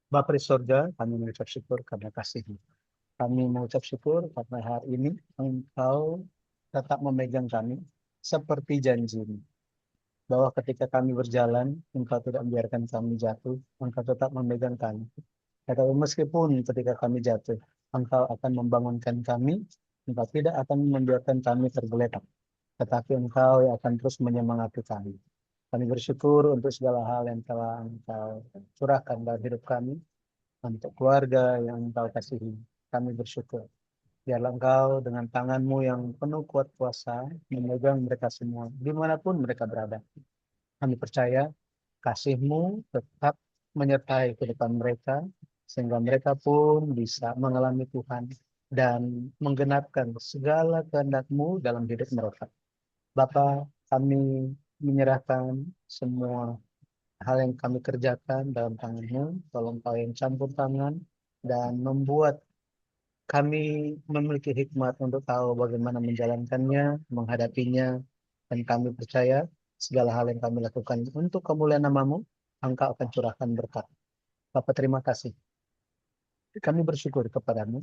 Bapa di surga, kami mengucap syukur karena kasih-Mu. Kami mengucap syukur karena hari ini Engkau tetap memegang kami seperti janji-Mu. Bahwa ketika kami berjalan, Engkau tidak membiarkan kami jatuh, Engkau tetap memegang kami. Kata meskipun ketika kami jatuh, Engkau akan membangunkan kami, Engkau tidak akan membiarkan kami tergeletak, tetapi Engkau yang akan terus menyemangati kami. Kami bersyukur untuk segala hal yang telah Engkau curahkan dalam hidup kami, untuk keluarga yang Engkau kasihi. Kami bersyukur. Biarlah Engkau dengan tangan-Mu yang penuh kuat kuasa memegang mereka semua, dimanapun mereka berada. Kami percaya kasih-Mu tetap menyertai kehidupan mereka, sehingga mereka pun bisa mengalami Tuhan dan menggenapkan segala kehendak-Mu dalam hidup mereka. Bapa, kami menyerahkan semua hal yang kami kerjakan dalam tangan-Mu. Tolong Kau yang campur tangan dan membuat kami memiliki hikmat untuk tahu bagaimana menjalankannya, menghadapinya, dan kami percaya segala hal yang kami lakukan untuk kemuliaan nama-Mu, Engkau akan curahkan berkat. Bapak terima kasih. Kami bersyukur kepadamu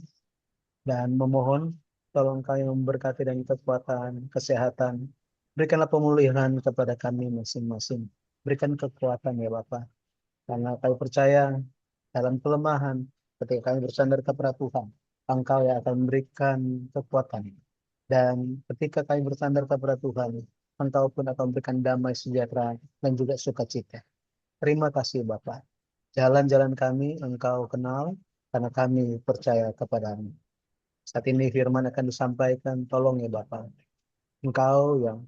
dan memohon tolong kami memberkati dan kekuatan, kesehatan. Berikanlah pemulihan kepada kami masing-masing. Berikan kekuatan ya Bapak. Karena kami percaya dalam kelemahan ketika kami bersandar kepada Tuhan, Engkau yang akan memberikan kekuatan. Dan ketika kami bersandar kepada Tuhan, Engkau pun akan memberikan damai sejahtera dan juga sukacita. Terima kasih Bapak. Jalan-jalan kami Engkau kenal karena kami percaya kepadamu. Saat ini firman akan disampaikan, tolong ya Bapak. Engkau yang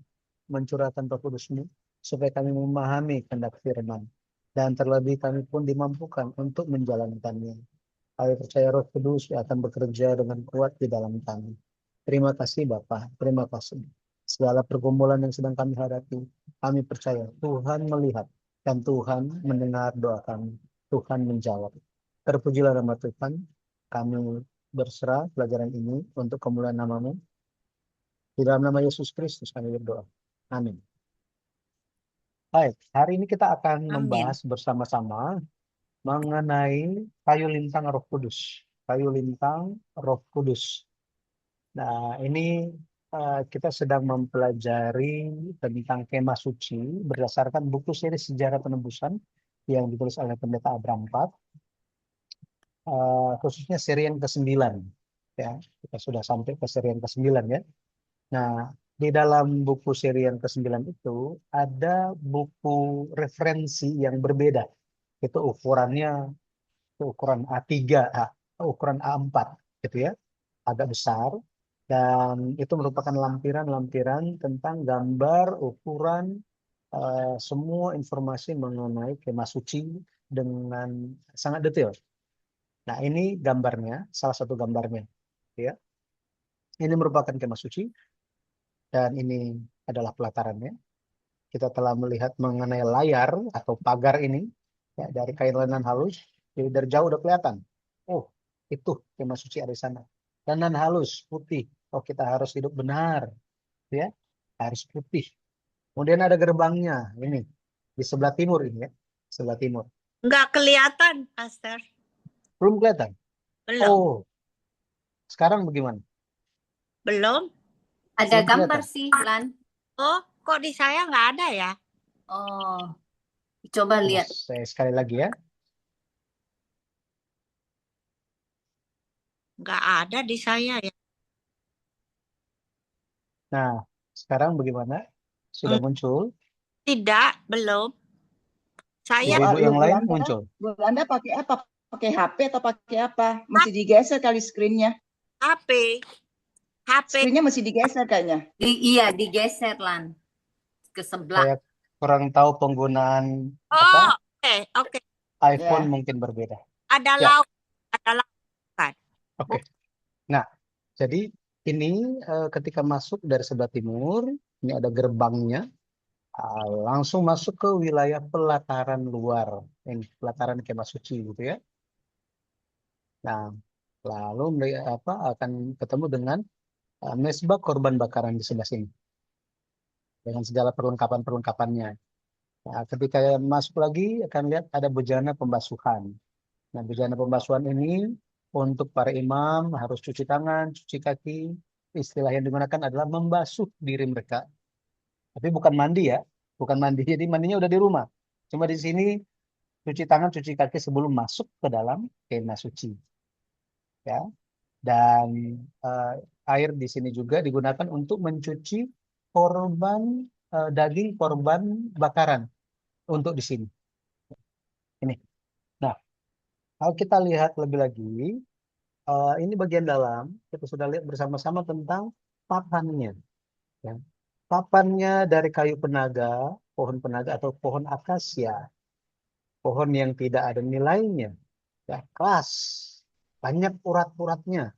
mencurahkan Roh Kudus-Mu supaya kami memahami kehendak firman. Dan terlebih kami pun dimampukan untuk menjalankannya. Kami percaya Roh Kudus akan bekerja dengan kuat di dalam kami. Terima kasih Bapak, terima kasih. Segala pergumulan yang sedang kami hadapi, kami percaya Tuhan melihat dan Tuhan mendengar doa kami. Tuhan menjawab. Terpujilah nama Tuhan. Kami berserah pelajaran ini untuk kemuliaan nama-Mu. Di dalam nama Yesus Kristus kami berdoa. Amin. Baik, hari ini kita akan Amin. membahas bersama-sama mengenai kayu lintang Roh Kudus. Kayu lintang Roh Kudus. Nah, ini kita sedang mempelajari tentang kemah suci berdasarkan buku seri Sejarah Penebusan yang ditulis oleh Pendeta Abraham Pat, khususnya seri yang ke-9. Ya, kita sudah sampai ke seri yang ke-9 ya. Nah, di dalam buku seri yang ke-9 itu ada buku referensi yang berbeda. Itu ukurannya ukuran A3, ukuran A4 gitu ya, agak besar, dan itu merupakan lampiran-lampiran tentang gambar, ukuran, semua informasi mengenai kemah suci dengan sangat detail. Nah, ini gambarnya, salah satu gambarnya, ya. Ini merupakan kemah suci dan ini adalah pelatarannya. Kita telah melihat mengenai layar atau pagar ini ya, dari kain lenan halus. Jadi dari jauh udah kelihatan. Oh, itu kemah suci ada di sana. Lenan halus, putih. Oh, kita harus hidup benar, ya. Harus putih. Kemudian ada gerbangnya ini di sebelah timur ini ya, sebelah timur. Nggak kelihatan, Pastor. Belum kelihatan. Belum. Oh, sekarang bagaimana? Belum. Ada Belum gambar kelihatan. sih, Lan. Oh, kok di saya nggak ada ya? Oh, coba Nah, lihat. saya sekali lagi ya. Nggak ada di saya ya. Nah, sekarang bagaimana? Sudah Hmm, muncul. Tidak, belum. Saya Ibu-ibu yang lain Yolanda, muncul. Yolanda pakai apa? Pakai HP atau pakai apa? Masih digeser kali screen-nya. HP. HP. Screen-nya masih digeser kayaknya. Iya, digeser, Lan. Ke sebelah. Saya kurang tahu penggunaan apa Oh, oke, oke. iPhone Ya. mungkin berbeda. Ada Ya, laut. Ada laut kan? oke. Nah, jadi ini ketika masuk dari sebelah timur, ini ada gerbangnya, langsung masuk ke wilayah pelataran luar, ini pelataran kemah suci gitu ya. Nah, lalu apa akan ketemu dengan mezbah korban bakaran di sebelah sini dengan segala perlengkapan-perlengkapannya. Nah, ketika masuk lagi akan lihat ada bejana pembasuhan. Nah, bejana pembasuhan ini untuk para imam harus cuci tangan, cuci kaki. Istilah yang digunakan adalah membasuh diri mereka. Tapi bukan mandi ya, bukan mandi. Jadi mandinya udah di rumah. Cuma di sini cuci tangan, cuci kaki sebelum masuk ke dalam kemah suci. Ya, dan eh, air di sini juga digunakan untuk mencuci korban daging korban bakaran untuk di sini. Ini. Nah, kalau kita lihat lebih lagi, ini bagian dalam kita sudah lihat bersama-sama tentang papannya. Ya. Papannya dari kayu penaga, pohon penaga atau pohon akasia, pohon yang tidak ada nilainya, ya, keras, banyak urat-uratnya.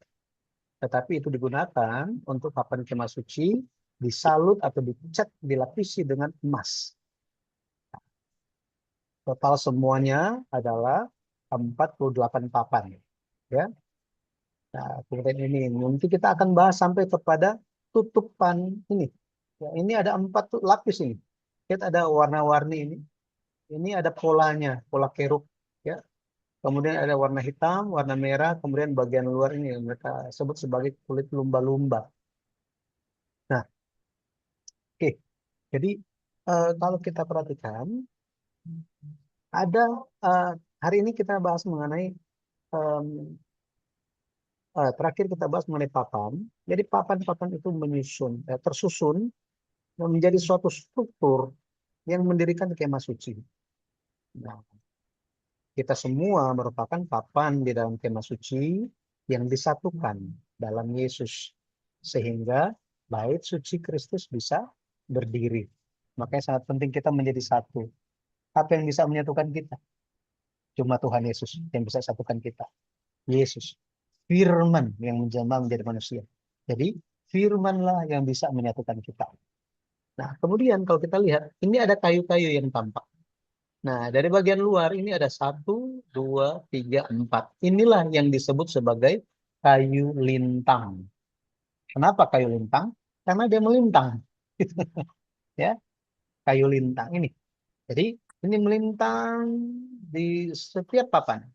Tetapi itu digunakan untuk papan kemah suci, disalut atau dicat, dilapisi dengan emas. Total semuanya adalah 48 papan. Ya. Nah, kemudian ini nanti kita akan bahas sampai kepada tutupan ini. Ya, ini ada 4 lapis ini. Lihat ada warna-warni ini. Ini ada polanya, pola keruk. Ya. Kemudian ada warna hitam, warna merah, kemudian bagian luar ini yang mereka sebut sebagai kulit lumba-lumba. Nah, oke. Jadi kalau kita perhatikan, ada hari ini kita bahas mengenai em, terakhir kita bahas mengenai papan. Jadi papan-papan itu tersusun menjadi suatu struktur yang mendirikan kemah suci. Nah, kita semua merupakan papan di dalam kemah suci yang disatukan dalam Yesus sehingga bait suci Kristus bisa berdiri. Makanya sangat penting kita menjadi satu. Apa yang bisa menyatukan kita? Cuma Tuhan Yesus yang bisa satukan kita. Yesus, firman yang menjelma menjadi manusia. Jadi firmanlah yang bisa menyatukan kita. Nah, kemudian kalau kita lihat, ini ada kayu-kayu yang tampak. Nah, dari bagian luar ini ada 1, 2, 3, 4. Inilah yang disebut sebagai kayu lintang. Kenapa kayu lintang? Karena dia melintang. Ya, kayu lintang ini. Jadi ini melintang di setiap papan.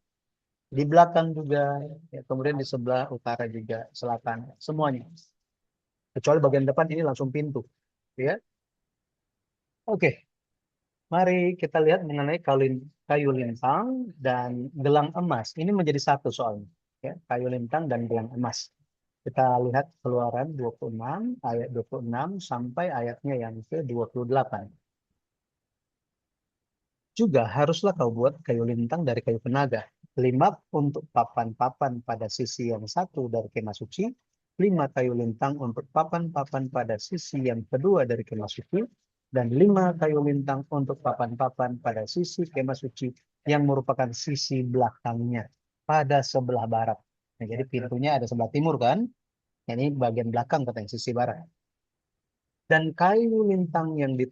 Di belakang juga, ya, kemudian di sebelah utara juga, selatan, semuanya. Kecuali bagian depan ini langsung pintu. Ya, oke. Mari kita lihat mengenai kayu lintang dan gelang emas. Ini menjadi satu soalnya. Ya, kayu lintang dan gelang emas. Kita lihat Keluaran 26, ayat 26 sampai ayatnya yang ke-28. Juga haruslah kau buat kayu lintang dari kayu penaga. 5 untuk papan-papan pada sisi yang satu dari kemah suci. 5 kayu lintang untuk papan-papan pada sisi yang kedua dari kemah suci. Dan 5 kayu lintang untuk papan-papan pada sisi kemah suci yang merupakan sisi belakangnya pada sebelah barat. Nah, jadi pintunya ada sebelah timur kan? Ini bagian belakang katanya sisi barat. Dan kayu lintang yang di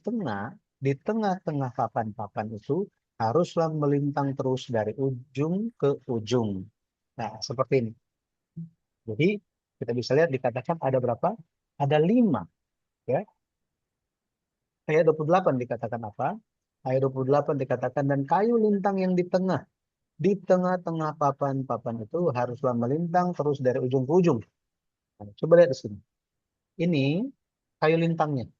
tengah-tengah papan-papan itu haruslah melintang terus dari ujung ke ujung. Nah, seperti ini. Jadi, kita bisa lihat dikatakan ada berapa? Ada 5. Ya. Ayat 28 dikatakan apa? Ayat 28 dikatakan, dan kayu lintang yang di tengah-tengah papan-papan itu haruslah melintang terus dari ujung ke ujung. Nah, coba lihat di sini. Ini kayu lintangnya.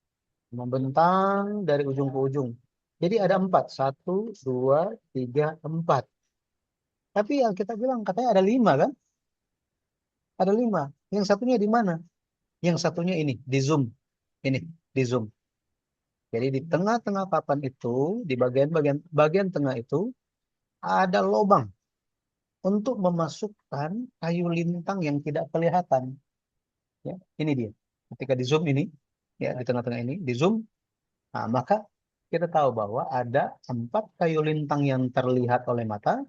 Membentang dari ujung ke ujung. Jadi ada 4. 1, 2, 3, 4. Tapi yang kita bilang katanya ada 5 kan? Ada 5. Yang satunya di mana? Yang satunya ini, di zoom. Ini, di zoom. Jadi di tengah-tengah papan itu, di bagian tengah itu, ada lubang untuk memasukkan kayu lintang yang tidak kelihatan. Ya, ini dia. Ketika di zoom ini, ya di tengah-tengah ini, di zoom, nah, maka kita tahu bahwa ada 4 kayu lintang yang terlihat oleh mata,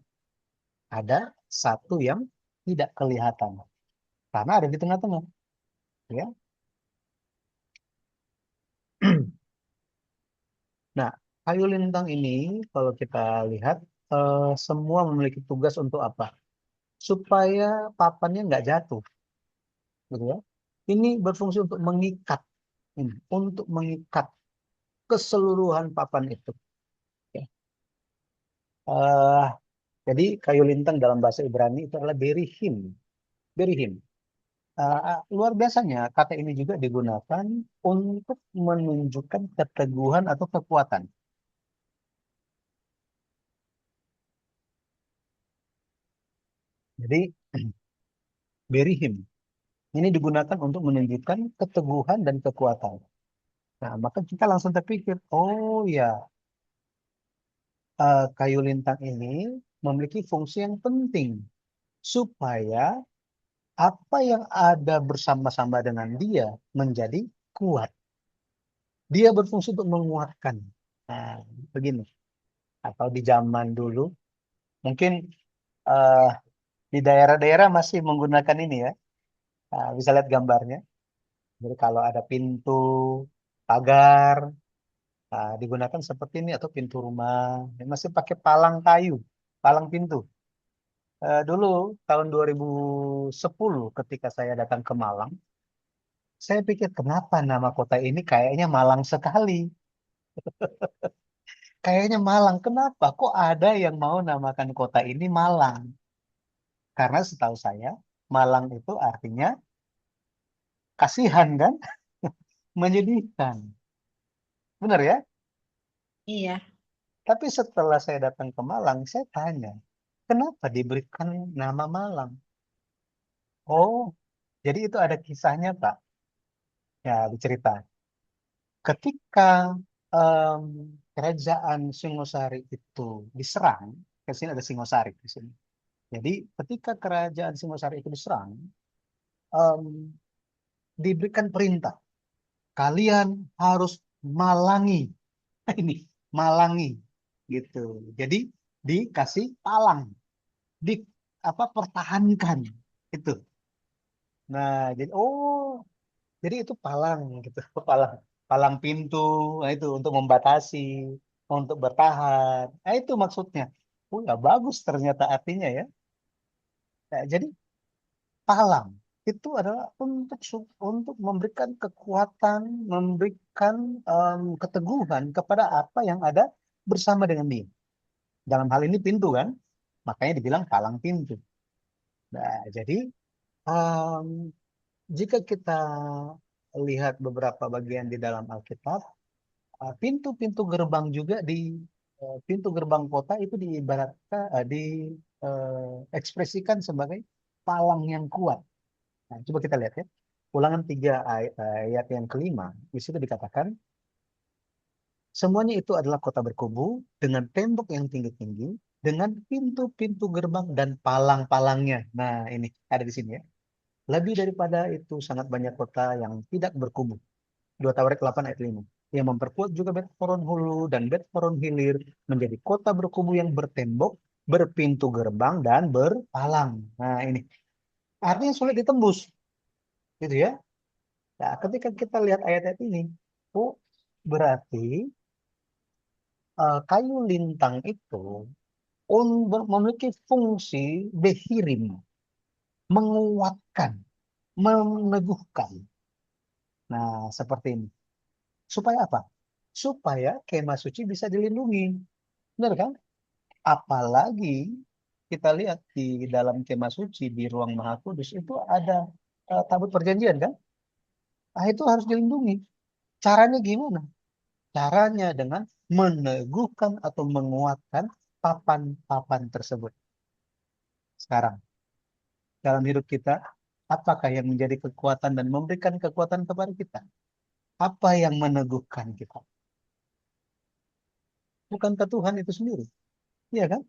ada 1 yang tidak kelihatan. Karena ada di tengah-tengah. Ya. Nah, kayu lintang ini kalau kita lihat semua memiliki tugas untuk apa? Supaya papannya nggak jatuh. Gitu ya. Ini berfungsi untuk mengikat. Ini, untuk mengikat keseluruhan papan itu. Ya. Jadi kayu lintang dalam bahasa Ibrani itu adalah berihim. Berihim. Luar biasanya kata ini juga digunakan untuk menunjukkan keteguhan atau kekuatan. Jadi berihim ini digunakan untuk menunjukkan keteguhan dan kekuatan. Nah, maka kita langsung terpikir, oh ya, kayu lintang ini memiliki fungsi yang penting supaya apa yang ada bersama-sama dengan dia menjadi kuat. Dia berfungsi untuk menguatkan. Nah, begini. Atau di zaman dulu, mungkin eh, di daerah-daerah masih menggunakan ini ya. Bisa lihat gambarnya. Jadi kalau ada pintu, pagar, digunakan seperti ini atau pintu rumah. Masih pakai palang kayu, palang pintu. Dulu tahun 2010 ketika saya datang ke Malang, saya pikir kenapa nama kota ini kayaknya Malang sekali. Kayaknya Malang. Kenapa? Kok ada yang mau namakan kota ini Malang? Karena setahu saya, Malang itu artinya kasihan kan? Menyedihkan. Benar ya? Iya. Tapi setelah saya datang ke Malang, saya tanya, kenapa diberikan nama Malang? Oh, jadi itu ada kisahnya, Pak. Ya, dicerita. Ketika em, kerajaan Singosari itu diserang, ke sini ada Singosari di sini. Jadi ketika kerajaan Singosari itu diserang, em, diberikan perintah, kalian harus malangi. Ini malangi gitu. Jadi dikasih palang, di apa pertahankan itu. Nah, jadi itu palang gitu, palang palang pintu, nah itu untuk membatasi, untuk bertahan. Nah, itu maksudnya. Oh, ya bagus ternyata artinya ya. Nah, jadi palang itu adalah untuk memberikan kekuatan, memberikan keteguhan kepada apa yang ada bersama dengan dia. Dalam hal ini pintu kan, makanya dibilang palang pintu. Nah, jadi em, jika kita lihat beberapa bagian di dalam Alkitab, pintu-pintu gerbang juga pintu gerbang kota itu diibaratkan diekspresikan sebagai palang yang kuat. Nah, coba kita lihat ya. Ulangan 3 ayat yang kelima, di situ dikatakan, semuanya itu adalah kota berkubu dengan tembok yang tinggi-tinggi, dengan pintu-pintu gerbang dan palang-palangnya. Nah, ini ada di sini ya. Lebih daripada itu sangat banyak kota yang tidak berkubu. 2 Tawarik 8 ayat 5. Yang memperkuat juga Bet Horon Hulu dan Bet Horon Hilir menjadi kota berkubu yang bertembok, berpintu gerbang, dan berpalang. Nah, ini artinya sulit ditembus. Gitu ya. Nah, ketika kita lihat ayat-ayat ini, oh, berarti kayu lintang itu memiliki fungsi behirim, menguatkan, meneguhkan. Nah, seperti ini. Supaya apa? Supaya kemah suci bisa dilindungi. Benar kan? Apalagi kita lihat di dalam kemah suci, di ruang Maha Kudus, itu ada tabut perjanjian kan? Nah, itu harus dilindungi. Caranya gimana? Caranya dengan meneguhkan atau menguatkan papan-papan tersebut. Sekarang, dalam hidup kita, apakah yang menjadi kekuatan dan memberikan kekuatan kepada kita? Apa yang meneguhkan kita? Bukankah Tuhan itu sendiri? Iya kan?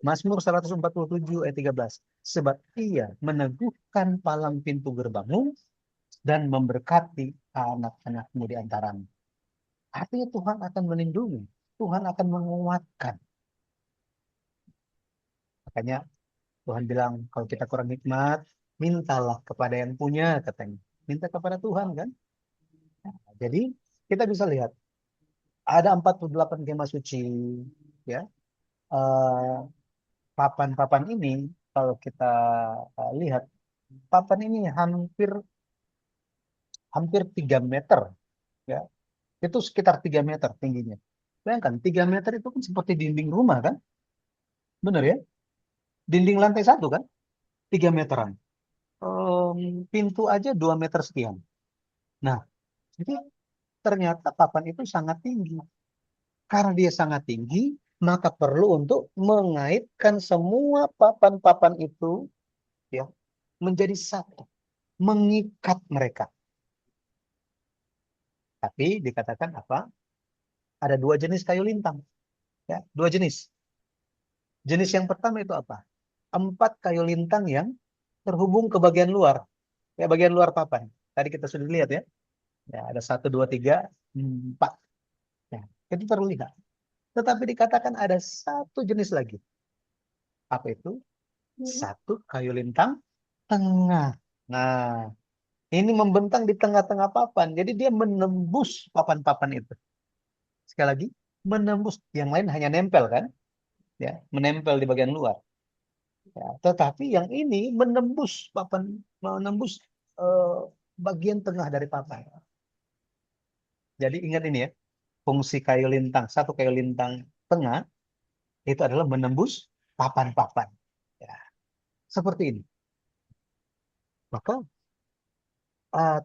Mazmur 147 ayat 13. Sebab ia meneguhkan palang pintu gerbangmu dan memberkati anak-anakmu di antaramu. Artinya Tuhan akan melindungi. Tuhan akan menguatkan. Makanya Tuhan bilang, kalau kita kurang nikmat, mintalah kepada yang punya, katanya. Minta kepada Tuhan, kan? Nah, jadi, kita bisa lihat, ada 48 kemah suci, ya. Eh, Papan-papan ini, kalau kita lihat, papan ini hampir hampir 3 meter, ya. Itu sekitar 3 meter tingginya. Bayangkan, 3 meter itu kan seperti dinding rumah, kan? Bener ya? Dinding lantai 1 kan, 3 meteran. Pintu aja 2 meter sekian. Nah, jadi ternyata papan itu sangat tinggi. Karena dia sangat tinggi, maka perlu untuk mengaitkan semua papan-papan itu ya menjadi satu, mengikat mereka. Tapi dikatakan apa? Ada 2 jenis kayu lintang. Ya, 2 jenis. Jenis yang pertama itu apa? 4 kayu lintang yang terhubung ke bagian luar. Ya, bagian luar papan. Tadi kita sudah lihat ya. Ya, ada 1, 2, 3, 4. Ya, itu terlihat. Tetapi dikatakan ada 1 jenis lagi. Apa itu? 1 kayu lintang tengah. Nah, ini membentang di tengah-tengah papan. Jadi dia menembus papan-papan itu. Sekali lagi, menembus. Yang lain hanya nempel kan? Ya, menempel di bagian luar. Ya, tetapi yang ini menembus papan, menembus eh, bagian tengah dari papan. Jadi ingat ini ya, fungsi kayu lintang, 1 kayu lintang tengah itu adalah menembus papan-papan. Ya, seperti ini. Maka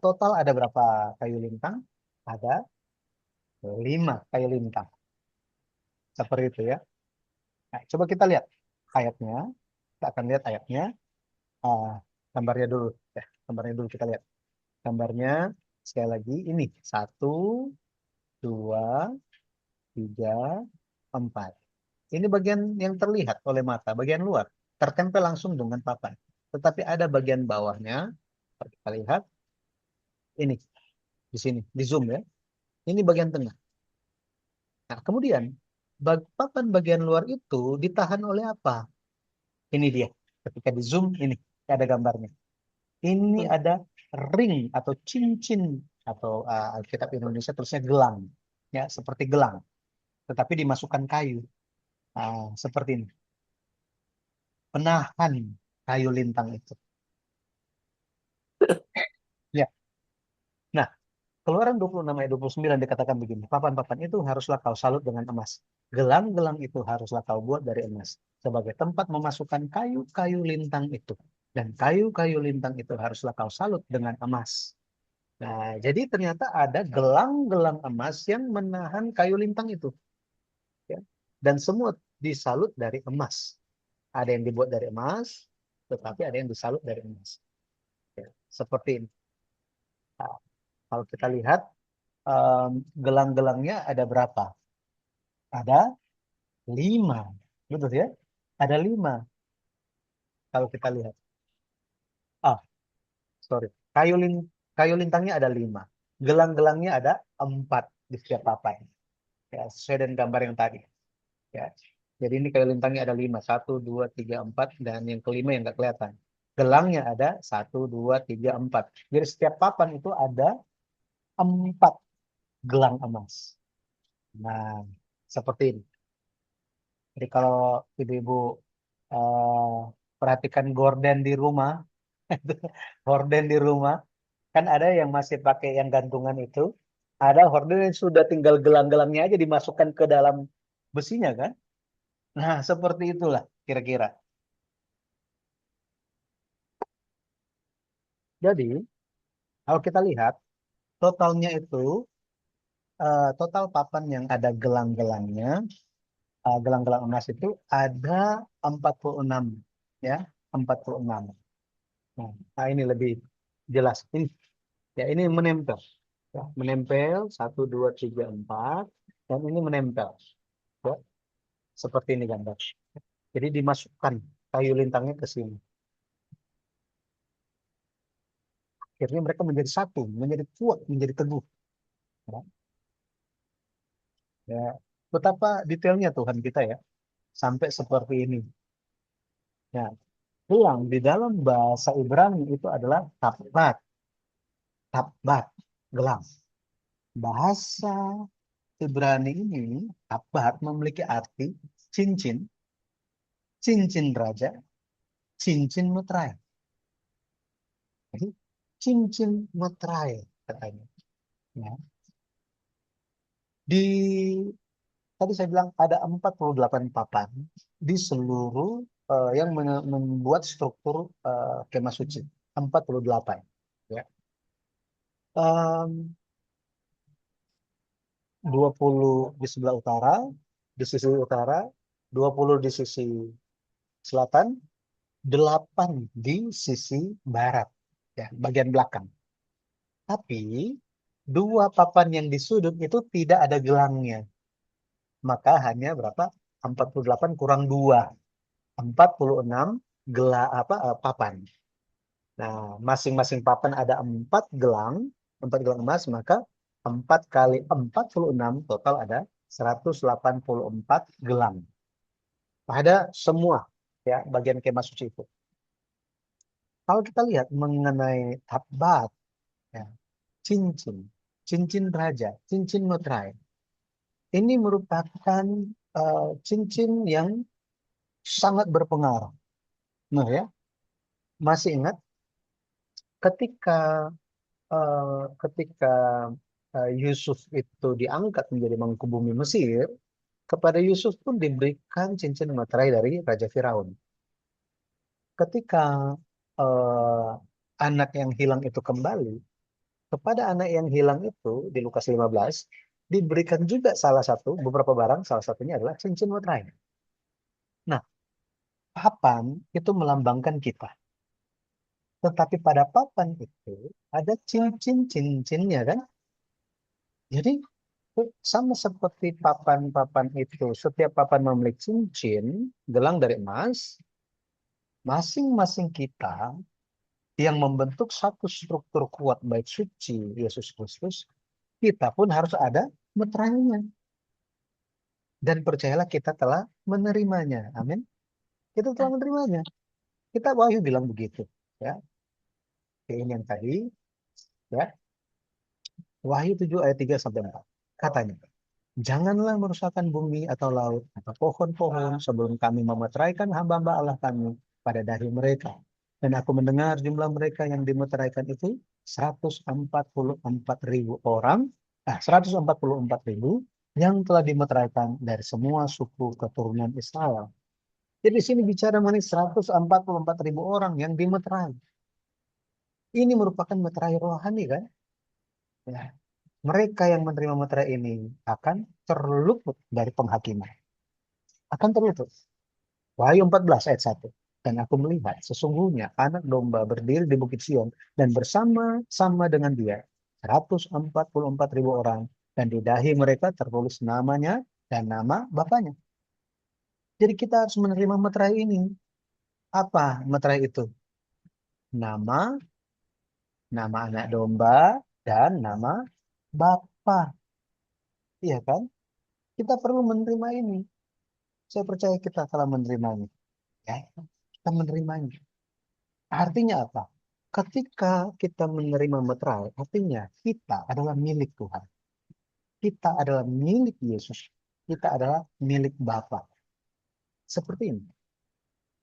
total ada berapa kayu lintang? Ada 5 kayu lintang. Seperti itu ya. Nah, coba kita lihat ayatnya. Kita akan lihat ayatnya. Ah, gambarnya dulu. Ya, gambarnya dulu kita lihat. Gambarnya sekali lagi ini 1, 2, 3, 4. Ini bagian yang terlihat oleh mata, bagian luar. Tertempel langsung dengan papan. Tetapi ada bagian bawahnya. Kita lihat. Ini. Di sini. Di zoom ya. Ini bagian tengah. Nah, kemudian papan bagian luar itu ditahan oleh apa? Ini dia. Ketika di zoom ini ada gambarnya. Ini ada ring atau cincin atau Alkitab Indonesia tulisnya gelang. Ya, seperti gelang. Tetapi dimasukkan kayu. Seperti ini. Penahan kayu lintang itu. Ya. Nah, Keluaran 26 ayat 29 dikatakan begini. Papan-papan itu haruslah kau salut dengan emas. Gelang-gelang itu haruslah kau buat dari emas. Sebagai tempat memasukkan kayu-kayu lintang itu. Dan kayu-kayu lintang itu haruslah kau salut dengan emas. Nah, jadi ternyata ada gelang-gelang emas yang menahan kayu lintang itu. Ya. Dan semua disalut dari emas. Ada yang dibuat dari emas, tetapi ada yang disalut dari emas. Ya. Seperti ini. Nah, kalau kita lihat, gelang-gelangnya ada berapa? Ada 5. Betul ya? Ada 5. Kalau kita lihat. Ah, sorry. Kayu lintangnya ada 5. Gelang-gelangnya ada 4 di setiap papan. Ya, sesuai dengan gambar yang tadi. Ya. Jadi ini kayu lintangnya ada 5. 1, 2, 3, 4. Dan yang kelima yang nggak kelihatan. Gelangnya ada 1, 2, 3, 4. Jadi setiap papan itu ada 4 gelang emas. Nah, seperti ini. Jadi kalau ibu-ibu eh, perhatikan gorden di rumah, horden di rumah, kan ada yang masih pakai yang gantungan itu, ada horden yang sudah tinggal gelang-gelangnya aja dimasukkan ke dalam besinya kan. Nah, seperti itulah kira-kira. Jadi, kalau kita lihat, totalnya itu, total papan yang ada gelang-gelangnya, gelang-gelang emas itu ada 46. Ya, 46. Nah, ini lebih jelas. Ya, ini menempel. Ya, menempel 1, 2, 3, 4. Dan ini menempel. Ya, seperti ini gambar. Jadi dimasukkan kayu lintangnya ke sini. Akhirnya mereka menjadi satu, menjadi kuat, menjadi teguh. Ya, ya. Betapa detailnya Tuhan kita ya. Sampai seperti ini. Ya, gelang di dalam bahasa Ibrani itu adalah tabbat. Tabbat, gelang. Bahasa Ibrani ini, tabbat memiliki arti cincin, cincin raja, cincin meterai. Jadi, cincin meterai katanya. Ya. Di tadi saya bilang ada 48 papan di seluruh yang membuat struktur kemah suci. 48. Ya. Em, 20 di sebelah utara, di sisi utara, 20 di sisi selatan, 8 di sisi barat, ya, bagian belakang. Tapi 2 papan yang di sudut itu tidak ada gelangnya. Maka hanya berapa? 48 kurang 2. 46 papan. Nah, masing-masing papan ada 4 gelang, 4 gelang emas, maka 4 kali 46 total ada 184 gelang. Pada semua ya bagian kemah suci itu. Kalau kita lihat mengenai tabbat, ya, cincin, cincin raja, cincin meterai, ini merupakan cincin yang sangat berpengaruh. Nah ya, masih ingat ketika ketika Yusuf itu diangkat menjadi mangku bumi Mesir, kepada Yusuf pun diberikan cincin materai dari Raja Firaun. Ketika eh, anak yang hilang itu kembali, kepada anak yang hilang itu di Lukas 15 diberikan juga beberapa barang, salah satunya adalah cincin materai. Nah, papan itu melambangkan kita. Tetapi pada papan itu ada cincin-cincinnya kan? Jadi sama seperti papan-papan itu, setiap papan memiliki cincin, gelang dari emas, masing-masing kita yang membentuk satu struktur kuat baik suci Yesus Kristus, kita pun harus ada meterainya. Dan percayalah kita telah menerimanya. Amin. Kita telah menerimanya. Kita Wahyu bilang begitu. Ya. Oke, ini yang tadi. Ya. Wahyu 7 ayat 3 sampai 4. Katanya, janganlah merusakkan bumi atau laut atau pohon-pohon sebelum kami memeteraikan hamba-hamba Allah kami pada dahi mereka. Dan aku mendengar jumlah mereka yang dimeteraikan itu 144.000 orang, 144.000 yang telah dimeteraikan dari semua suku keturunan Israel. Jadi di sini bicara mengenai 144.000 orang yang dimeterai. Ini merupakan meterai rohani kan? Ya. Mereka yang menerima meterai ini akan terluput dari penghakiman. Akan terluput. Wahyu 14 ayat 1. Dan aku melihat sesungguhnya anak domba berdiri di Bukit Sion dan bersama-sama dengan dia 144.000 orang, dan di dahi mereka tertulis namanya dan nama bapaknya. Jadi kita harus menerima meterai ini. Apa meterai itu? Nama, nama anak domba, dan nama bapa. Iya kan? Kita perlu menerima ini. Saya percaya kita telah menerimanya. Ya, kita menerimanya. Artinya apa? Ketika kita menerima meterai, artinya kita adalah milik Tuhan. Kita adalah milik Yesus. Kita adalah milik Bapa. Seperti ini.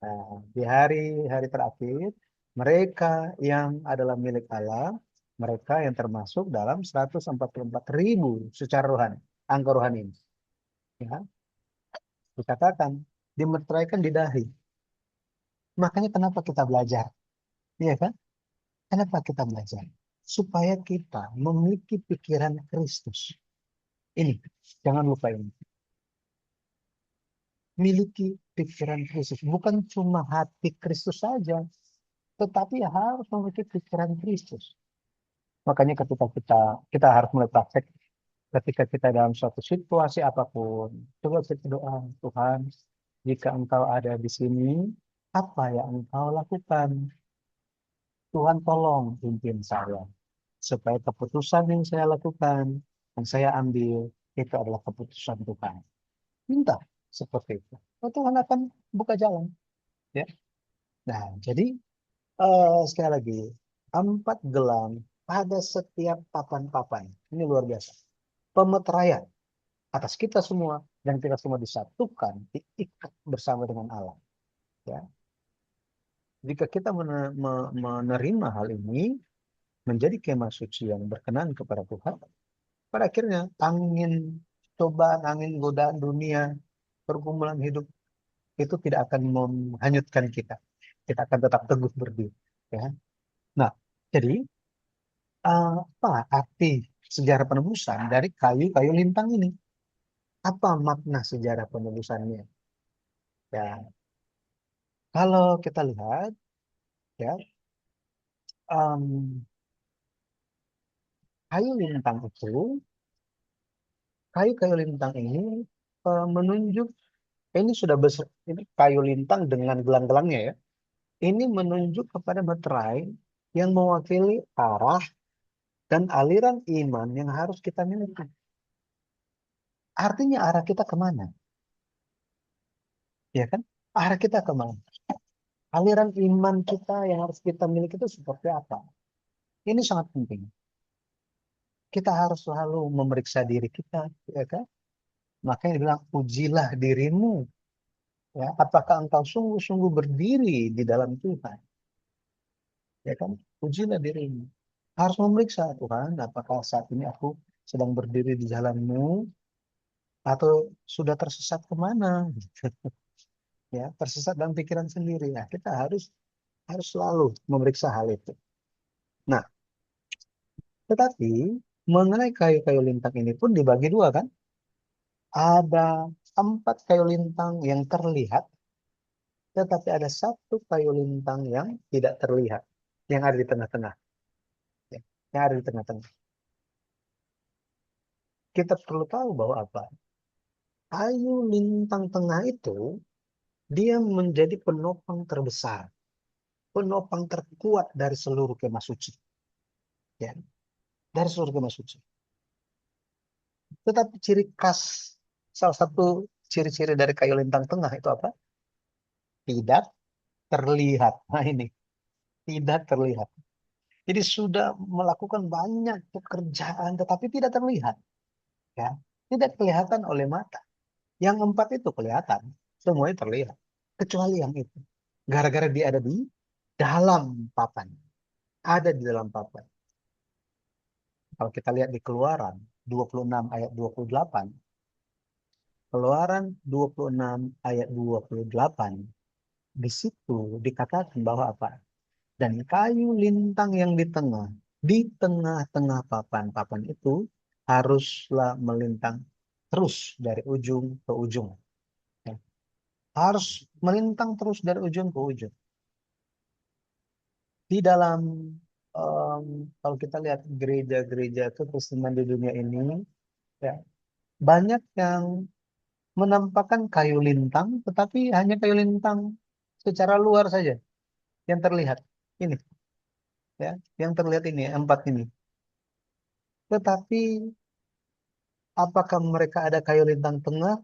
Nah, di hari-hari terakhir, mereka yang adalah milik Allah, mereka yang termasuk dalam 144.000 secara rohani, angka rohani ini. Ya, dikatakan, dimeteraikan di dahi. Makanya kenapa kita belajar? Iya kan? Kenapa kita belajar? Supaya kita memiliki pikiran Kristus. Ini, jangan lupa ini. Miliki pikiran Kristus. Bukan cuma hati Kristus saja, tetapi harus memiliki pikiran Kristus. Makanya ketika kita harus mulai praktek, ketika kita dalam suatu situasi apapun, coba kita doa, Tuhan, jika Engkau ada di sini, apa yang Engkau lakukan? Tuhan tolong pimpin saya, supaya keputusan yang saya lakukan, yang saya ambil, itu adalah keputusan Tuhan. Minta seperti itu. Oh, Tuhan akan buka jalan. Ya. Nah, jadi sekali lagi, 4 gelang pada setiap papan-papan. Ini luar biasa. Pemeteraian atas kita semua, dan kita semua disatukan, diikat bersama dengan Allah. Ya. Jika kita menerima hal ini, menjadi kemah suci yang berkenan kepada Tuhan, pada akhirnya angin cobaan angin godaan dunia, pergumulan hidup itu tidak akan menghanyutkan kita. Kita akan tetap teguh berdiri. Ya. Nah, jadi apa arti sejarah penebusan dari kayu-kayu lintang ini? Apa makna sejarah penebusannya? Ya, kalau kita lihat, ya, em, kayu lintang itu, kayu-kayu lintang ini menunjuk, ini sudah besar, ini kayu lintang dengan gelang-gelangnya ya. Ini menunjuk kepada materai yang mewakili arah dan aliran iman yang harus kita miliki. Artinya arah kita kemana? Ya kan? Arah kita kemana? Aliran iman kita yang harus kita miliki itu seperti apa? Ini sangat penting. Kita harus selalu memeriksa diri kita, ya kan? Makanya dibilang ujilah dirimu, ya. Apakah engkau sungguh-sungguh berdiri di dalam Tuhan? Ya kan? Ujilah dirimu. Harus memeriksa Tuhan, apakah saat ini aku sedang berdiri di jalanmu atau sudah tersesat kemana? Ya, tersesat dalam pikiran sendiri. Nah, kita harus selalu memeriksa hal itu. Nah, tetapi mengenai kayu-kayu lintang ini pun dibagi dua kan? Ada 4 kayu lintang yang terlihat, tetapi ada 1 kayu lintang yang tidak terlihat, yang ada di tengah-tengah. Ya, yang ada di tengah-tengah. Kita perlu tahu bahwa apa? Kayu lintang tengah itu, dia menjadi penopang terbesar, penopang terkuat dari seluruh kemah suci. Ya, dari seluruh kemah suci. Tetapi ciri khas, salah satu ciri-ciri dari kayu lintang tengah itu apa? Tidak terlihat. Nah ini, tidak terlihat. Jadi sudah melakukan banyak pekerjaan tetapi tidak terlihat. Ya, tidak kelihatan oleh mata. Yang 4 itu kelihatan, semuanya terlihat. Kecuali yang itu. Gara-gara dia ada di dalam papan. Ada di dalam papan. Kalau kita lihat di Keluaran 26 ayat 28, Keluaran 26 ayat 28, di situ dikatakan bahwa apa? Dan kayu lintang yang di tengah-tengah papan. Papan itu haruslah melintang terus dari ujung ke ujung. Ya. Harus melintang terus dari ujung ke ujung. Di dalam, em, kalau kita lihat gereja-gereja kekristenan di dunia ini, ya, banyak yang menampakkan kayu lintang, tetapi hanya kayu lintang secara luar saja yang terlihat. Ini, ya, yang terlihat ini 4 ini. Tetapi apakah mereka ada kayu lintang tengah?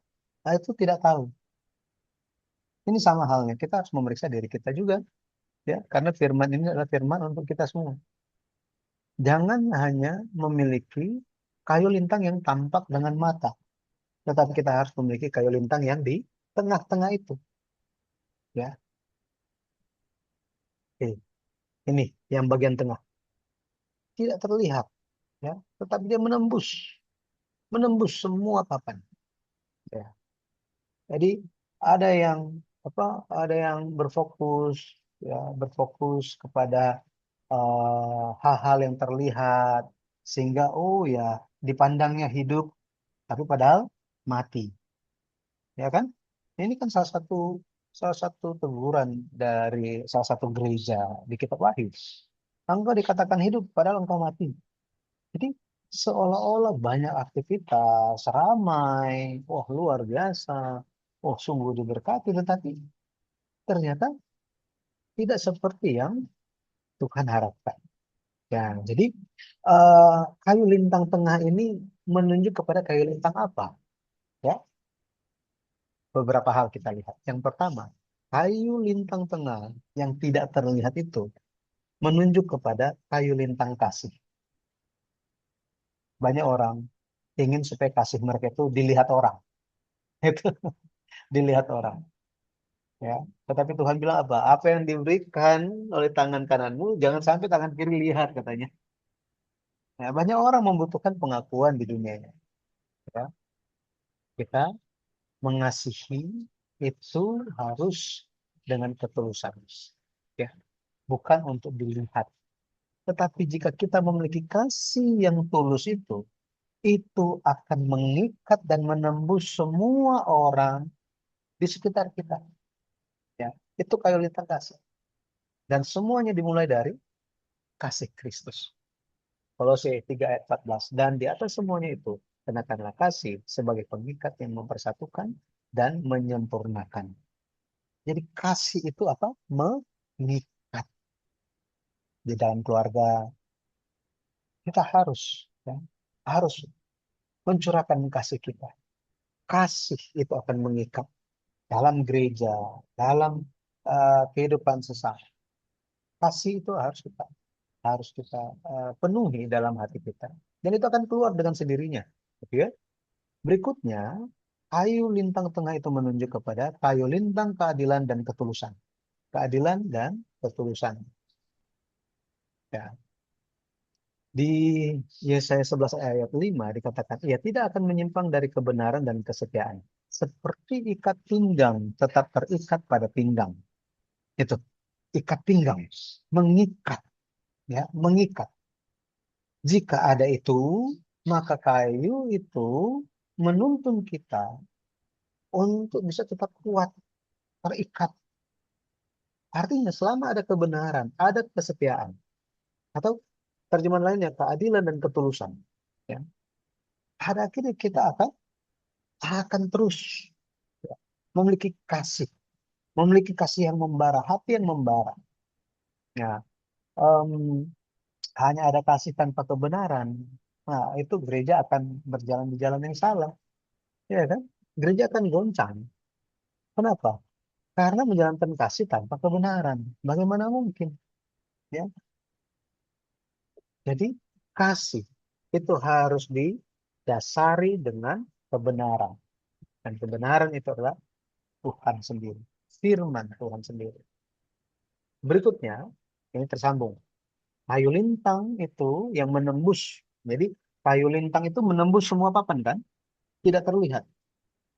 Nah, itu tidak tahu. Ini sama halnya. Kita harus memeriksa diri kita juga, ya, karena firman ini adalah firman untuk kita semua. Jangan hanya memiliki kayu lintang yang tampak dengan mata, tetapi kita harus memiliki kayu lintang yang di tengah-tengah itu, ya. Oke. Ini yang bagian tengah tidak terlihat, ya, tetapi dia menembus semua papan, ya. Jadi ada yang apa? Ada yang berfokus, ya, berfokus kepada hal-hal yang terlihat sehingga oh ya dipandangnya hidup, tapi padahal mati, ya kan? Ini kan salah satu teguran dari salah satu gereja di Kitab Wahyu. Engkau dikatakan hidup, padahal engkau mati. Jadi seolah-olah banyak aktivitas, ramai, wah luar biasa, oh sungguh diberkati, tetapi ternyata tidak seperti yang Tuhan harapkan. Ya, jadi eh, kayu lintang tengah ini menunjuk kepada kayu lintang apa? Ya, beberapa hal kita lihat. Yang pertama, kayu lintang tengah yang tidak terlihat itu menunjuk kepada kayu lintang kasih. Banyak orang ingin supaya kasih mereka itu dilihat orang. Itu dilihat orang. Ya, tetapi Tuhan bilang apa? Apa yang diberikan oleh tangan kananmu, jangan sampai tangan kiri lihat, katanya. Ya, banyak orang membutuhkan pengakuan di dunia ini. Ya. Kita mengasihi itu harus dengan ketulusan. Ya, bukan untuk dilihat. Tetapi jika kita memiliki kasih yang tulus itu akan mengikat dan menembus semua orang di sekitar kita. Ya, itu kayu lintang kasih. Dan semuanya dimulai dari kasih Kristus. Kolose 3 ayat 14. Dan di atas semuanya itu, kenakanlah kasih sebagai pengikat yang mempersatukan dan menyempurnakan. Jadi kasih itu apa? Mengikat. Di dalam keluarga, kita ya, harus mencurahkan kasih kita. Kasih itu akan mengikat dalam gereja, dalam kehidupan sesama. Kasih itu harus kita penuhi dalam hati kita. Dan itu akan keluar dengan sendirinya. Gitu ya. Berikutnya, kayu lintang tengah itu menunjuk kepada kayu lintang keadilan dan ketulusan. Keadilan dan ketulusan. Ya. Di Yesaya 11 ayat 5 dikatakan, ia tidak akan menyimpang dari kebenaran dan kesetiaan. Seperti ikat pinggang tetap terikat pada pinggang. Itu, ikat pinggang. Mengikat. Ya, mengikat. Jika ada itu, maka kayu itu menuntun kita untuk bisa tetap kuat, terikat. Artinya selama ada kebenaran, ada kesetiaan. Atau terjemahan lainnya, keadilan dan ketulusan. Ya, pada akhirnya kita akan terus ya, memiliki kasih yang membara, hati yang membara. Ya, em, hanya ada kasih tanpa kebenaran. Nah, itu gereja akan berjalan di jalan yang salah, ya kan? Gereja akan goncang. Kenapa? Karena menjalankan kasih tanpa kebenaran. Bagaimana mungkin? Ya, jadi kasih itu harus didasari dengan kebenaran. Dan kebenaran itu adalah Tuhan sendiri. Firman Tuhan sendiri. Berikutnya, ini tersambung. Kayu lintang itu yang menembus. Jadi, kayu lintang itu menembus semua papan kan? Tidak terlihat.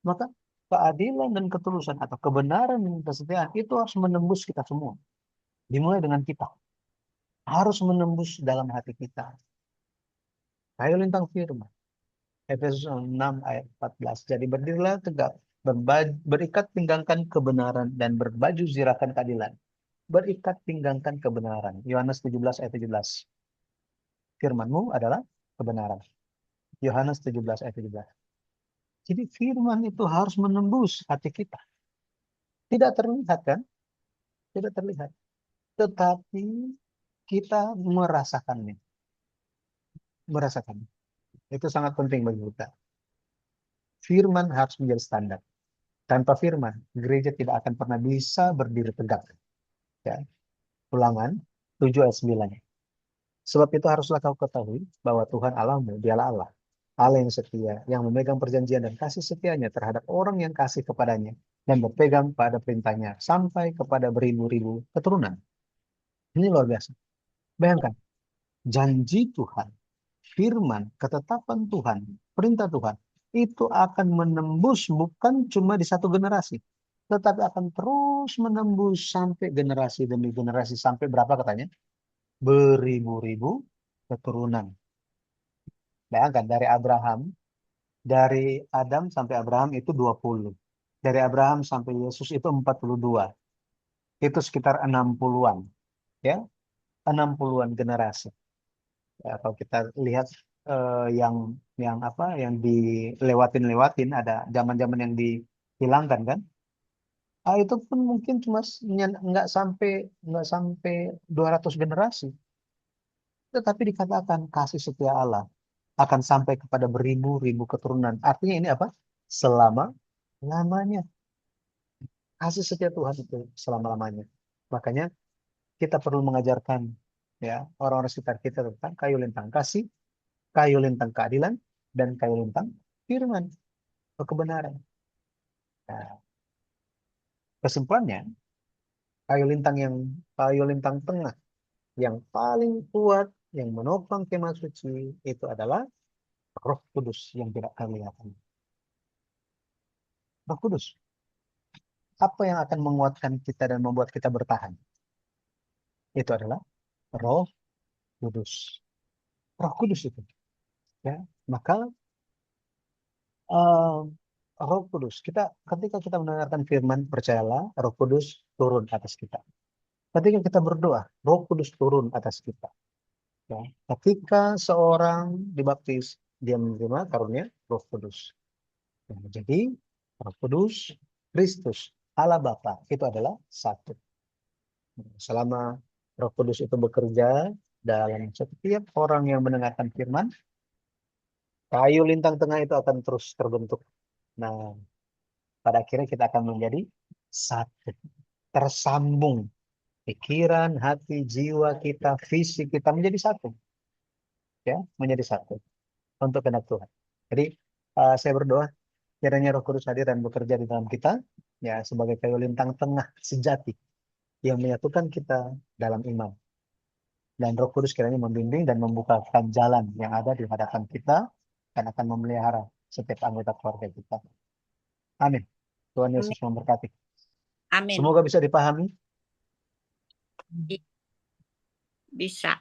Maka, keadilan dan ketulusan atau kebenaran dan kesetiaan itu harus menembus kita semua. Dimulai dengan kita. Harus menembus dalam hati kita. Kayu lintang firman. Efesus 6 ayat 14. Jadi berdirilah tegak, berikat pinggangkan kebenaran dan berbaju zirahkan keadilan. Berikat pinggangkan kebenaran. Yohanes 17 ayat 17. Firmanmu adalah kebenaran. Yohanes 17 ayat 17. Jadi firman itu harus menembus hati kita. Tidak terlihat kan? Tidak terlihat. Tetapi kita merasakannya. Merasakannya. Itu sangat penting bagi kita. Firman harus menjadi standar. Tanpa firman, gereja tidak akan pernah bisa berdiri tegak. Ya. Ulangan 7 ayat 9. Sebab itu haruslah kau ketahui bahwa Tuhan Allahmu, dialah Allah. Allah yang setia, yang memegang perjanjian dan kasih setianya terhadap orang yang kasih kepadanya dan berpegang pada perintahnya sampai kepada beribu-ribu keturunan. Ini luar biasa. Bayangkan, janji Tuhan, firman, ketetapan Tuhan, perintah Tuhan, itu akan menembus bukan cuma di satu generasi, tetapi akan terus menembus sampai generasi demi generasi. Sampai berapa katanya? Beribu-ribu keturunan. Bayangkan dari Adam sampai Abraham itu 20. Dari Abraham sampai Yesus itu 42. Itu sekitar 60-an, ya. 60-an generasi. Ya, kalau kita lihat yang dilewatin ada zaman-zaman yang dihilangkan kan. Itu pun mungkin cuma nggak sampai 200 generasi. Tetapi dikatakan kasih setia Allah akan sampai kepada beribu-ribu keturunan. Artinya ini apa? Selama-lamanya. Kasih setia Tuhan itu selama-lamanya. Makanya kita perlu mengajarkan ya orang-orang sekitar kita tentang kayu lintang kasih, kayu lintang keadilan, dan kayu lintang firman atau kebenaran. Nah, kesimpulannya, kayu lintang tengah yang paling kuat yang menopang kemah suci itu adalah Roh Kudus yang tidak kelihatan. Roh Kudus. Apa yang akan menguatkan kita dan membuat kita bertahan? Itu adalah Roh Kudus. Roh Kudus itu. Ya, maka eh, Roh Kudus. Ketika kita mendengarkan firman, percayalah Roh Kudus turun atas kita. Ketika kita berdoa, Roh Kudus turun atas kita. Ya. Ketika seorang dibaptis, dia menerima karunia Roh Kudus. Ya, jadi Roh Kudus, Kristus, Allah Bapa itu adalah satu. Selama Roh Kudus itu bekerja dalam setiap orang yang mendengarkan firman, kayu lintang tengah itu akan terus terbentuk. Nah, pada akhirnya kita akan menjadi satu, tersambung. Pikiran, hati, jiwa kita, fisik kita menjadi satu. Ya, menjadi satu untuk kehendak Tuhan. Jadi, saya berdoa kiranya Roh Kudus hadir dan bekerja di dalam kita, ya, sebagai kayu lintang tengah sejati yang menyatukan kita dalam iman. Dan Roh Kudus kiranya membimbing dan membukakan jalan yang ada di hadapan kita dan akan memelihara setiap anggota keluarga kita. Amin. Tuhan Yesus memberkati. Amin. Semoga bisa dipahami. Bisa.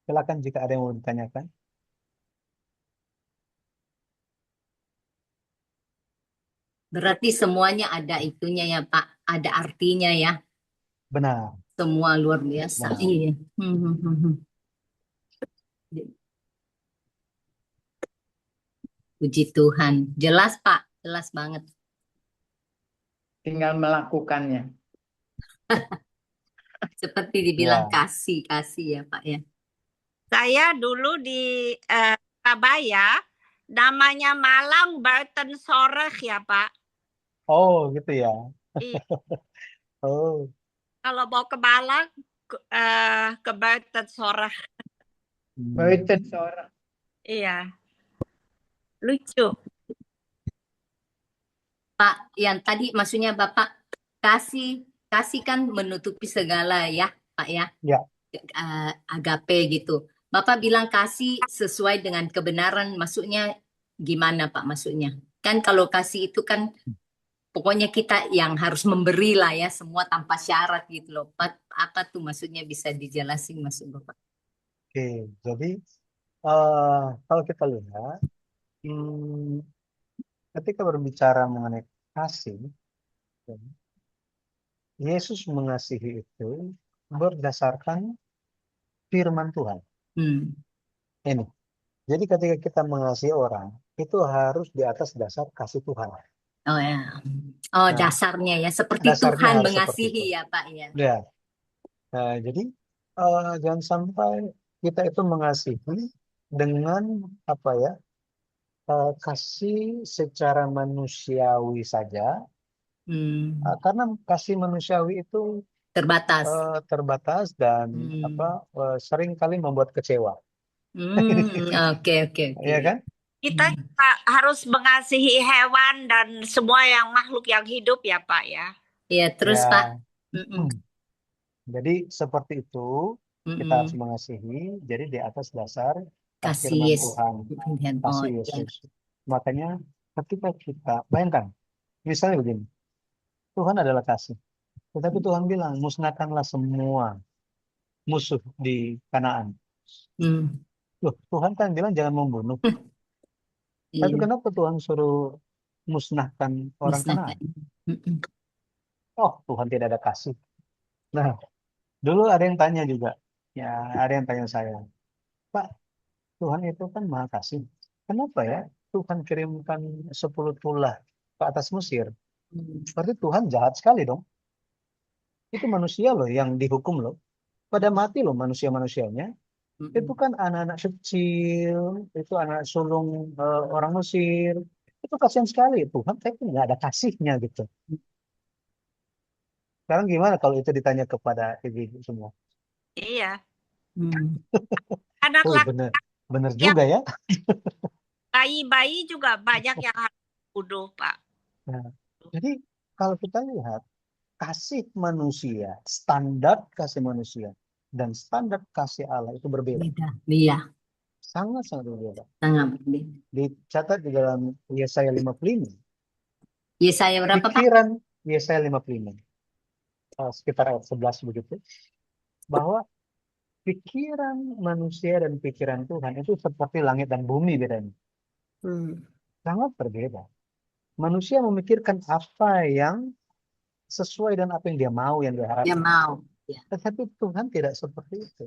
Silakan jika ada yang mau ditanyakan. Berarti semuanya ada itunya ya Pak, ada artinya ya. Benar. Semua luar biasa. Benar. Iya. Puji Tuhan. Jelas Pak, jelas banget. Tinggal melakukannya. Seperti dibilang Ya. kasih ya Pak ya. Saya dulu di Surabaya, namanya Malang Barten Sorech ya Pak. Oh, gitu ya. Iya. Oh, Kalau mau ke Malang, ke Barten Sorech. Begitu seorang. Iya. Lucu. Pak, yang tadi maksudnya Bapak kasih kan menutupi segala ya Pak ya. ya. Agape gitu. Bapak bilang kasih sesuai dengan kebenaran, maksudnya gimana Pak maksudnya? Kan kalau kasih itu kan pokoknya kita yang harus memberi lah ya, semua tanpa syarat gitu loh. Apa tuh maksudnya, bisa dijelasin maksud Bapak? Oke, jadi kalau kita lihat, ketika berbicara mengenai kasih, Yesus mengasihi itu berdasarkan firman Tuhan. Ini. Jadi ketika kita mengasihi orang, itu harus di atas dasar kasih Tuhan. Oh ya. Oh, Nah, dasarnya ya, seperti dasarnya Tuhan harus seperti mengasihi itu. ya Pak ya. Ya. Nah, jadi jangan sampai kita itu mengasihi dengan apa ya, kasih secara manusiawi saja, karena kasih manusiawi itu Terbatas. terbatas dan sering kali membuat kecewa. Oke. Iya kan? Kita juga harus mengasihi hewan dan semua yang makhluk yang hidup ya Pak ya. Iya, terus Ya. Pak. Jadi seperti itu kita harus mengasihi. Jadi di atas dasar Kasih firman Yesus. Tuhan, kasih Oh, Yesus. Makanya ketika kita bayangkan, misalnya begini, Tuhan adalah kasih. Tetapi Tuhan bilang, musnahkanlah semua musuh di Kanaan. Loh, Tuhan kan bilang jangan membunuh. Tapi kenapa Tuhan suruh musnahkan orang Kanaan? Oh, Tuhan tidak ada kasih. Nah, dulu ada yang tanya juga. Ya, ada yang tanya saya, Pak, Tuhan itu kan maha kasih. Kenapa ya Tuhan kirimkan 10 tulah ke atas Mesir? Berarti Tuhan jahat sekali dong. Itu manusia loh yang dihukum loh. Pada mati loh manusia-manusianya. Itu kan anak-anak kecil, itu anak sulung orang Mesir. Itu kasihan sekali. Tuhan tapi nggak ada kasihnya gitu. Sekarang gimana kalau itu ditanya kepada ibu-ibu semua? Iya. Anak Oh, laki, bener juga ya. bayi-bayi juga banyak yang harus dibunuh, Pak. Nah, jadi kalau kita lihat kasih manusia, standar kasih manusia dan standar kasih Allah itu berbeda. Iya. Sangat-sangat berbeda. Sangat berbeda. Dicatat di dalam Yesaya 55. Yesaya berapa, Pak? Pikiran Yesaya 55. Sekitar ayat 11 begitu. Bahwa pikiran manusia dan pikiran Tuhan itu seperti langit dan bumi bedanya. Sangat berbeda. Manusia memikirkan apa yang sesuai dan apa yang dia mau, yang dia Dia harapkan. mau. Ya. Tetapi Tuhan tidak seperti itu.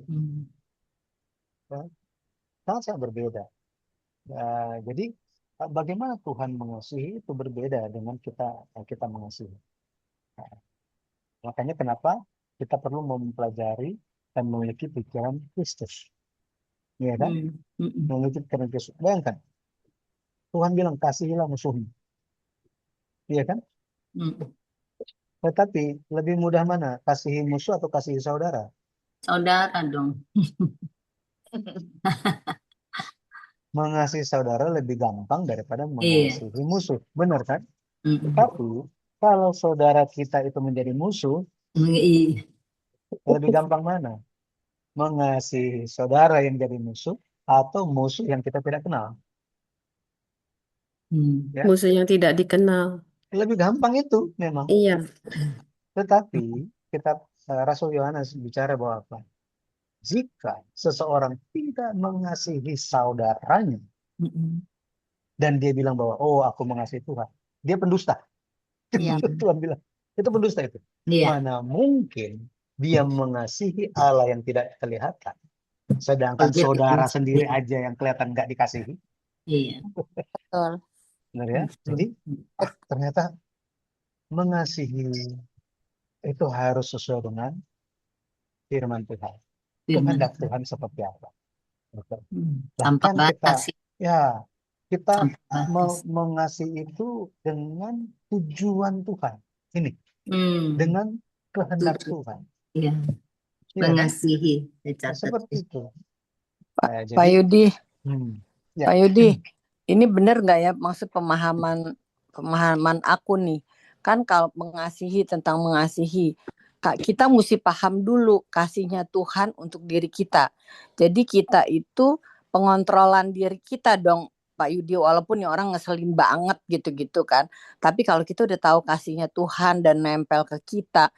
Sangat berbeda. Jadi bagaimana Tuhan mengasihi itu berbeda dengan kita mengasihi. Makanya kenapa kita perlu mempelajari dan memiliki pikiran Kristus. Ya kan? Memiliki pikiran Kristus. Bayangkan, Tuhan bilang kasihilah musuhmu. Iya kan? Tetapi lebih mudah mana? Kasihi musuh atau kasihi saudara? Saudara dong. Mengasihi saudara lebih gampang daripada Iya. mengasihi musuh. Benar kan? Mm-mm. Tapi kalau saudara kita itu menjadi musuh, Iya. lebih gampang mana? Mengasihi saudara yang jadi musuh atau musuh yang kita tidak kenal? Ya, Musuh yang tidak dikenal. lebih gampang itu memang. Iya. Tetapi Rasul Yohanes bicara bahwa apa? Jika seseorang tidak mengasihi saudaranya dan dia bilang bahwa oh aku mengasihi Tuhan, dia pendusta. Iya. Tuhan bilang itu pendusta itu. Iya. Mana mungkin dia mengasihi Allah yang tidak kelihatan, sedangkan Oh, dia saudara pendusta. sendiri aja yang kelihatan nggak dikasihi. Iya. Betul. Benar ya? Jadi ternyata mengasihi itu harus sesuai dengan firman Tuhan. Kehendak Tuhan seperti apa? Tanpa Bahkan batas. kita Tanpa batas. mengasihi itu dengan tujuan Tuhan. Ini dengan kehendak Tuhan. Iya. Iya kan? Mengasihi. Seperti itu. Pak Jadi, Yudi, ya. Pak Yudi, ini benar nggak ya maksud pemahaman aku nih? Kan kalau mengasihi tentang mengasihi, kita mesti paham dulu kasihnya Tuhan untuk diri kita. Jadi kita itu pengontrolan diri kita dong, Pak Yudi, walaupun yang orang ngeselin banget gitu-gitu kan. Tapi kalau kita udah tahu kasihnya Tuhan dan nempel ke kita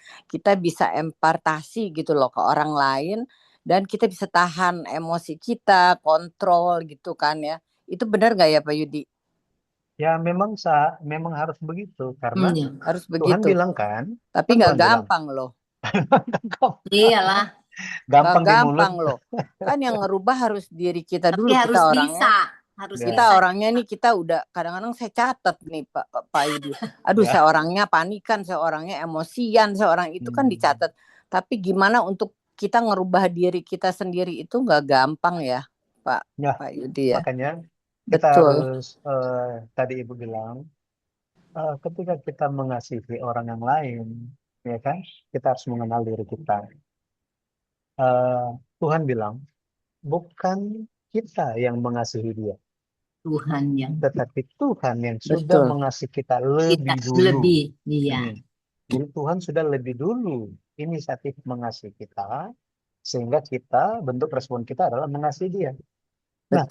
bisa empartasi gitu loh ke orang lain. Dan kita bisa tahan emosi kita, kontrol gitu kan ya. Itu benar nggak ya Pak Yudi? Ya memang harus begitu karena harus Tuhan begitu. bilang kan. Tapi nggak gampang loh. Iyalah. Gampang di mulut. Gampang loh. Kan yang ngerubah harus diri kita dulu. Tapi harus kita orangnya, bisa. Harus kita bisa. orangnya nih kita udah kadang-kadang saya catat nih Pak Yudi. Aduh saya orangnya panikan, saya orangnya emosian, saya orang itu kan dicatat. Tapi gimana untuk kita ngerubah diri kita sendiri itu nggak gampang ya Pak Yudi ya. Makanya kita harus tadi Ibu bilang ketika kita mengasihi orang yang lain, ya kan, kita harus mengenal diri kita. Tuhan bilang bukan kita yang mengasihi dia, Tuhan yang, tetapi Tuhan yang sudah mengasihi kita lebih dulu. Jadi Tuhan sudah lebih dulu inisiatif mengasihi kita, sehingga bentuk respon kita adalah mengasihi dia. Nah,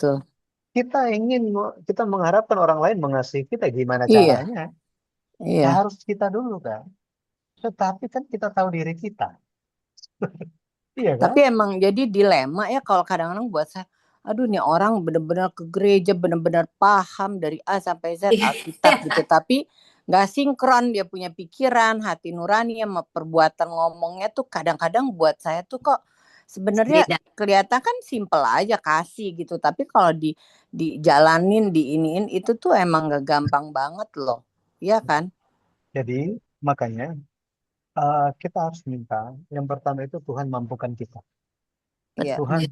kita mengharapkan orang lain mengasihi kita, gimana caranya? Harus kita dulu kan. Tetapi kan kita tahu diri kita. Iya kan? Tapi emang jadi dilema ya kalau kadang-kadang buat saya, aduh nih orang benar-benar ke gereja, benar-benar paham dari A sampai Z Alkitab gitu, tapi nggak sinkron dia punya pikiran, hati nurani sama perbuatan ngomongnya tuh kadang-kadang buat saya tuh kok sebenarnya kelihatan kan simpel aja kasih gitu, tapi kalau dijalanin, diiniin itu tuh emang nggak gampang banget loh, iya kan? Jadi makanya kita harus minta yang pertama itu Tuhan mampukan kita. Tuhan,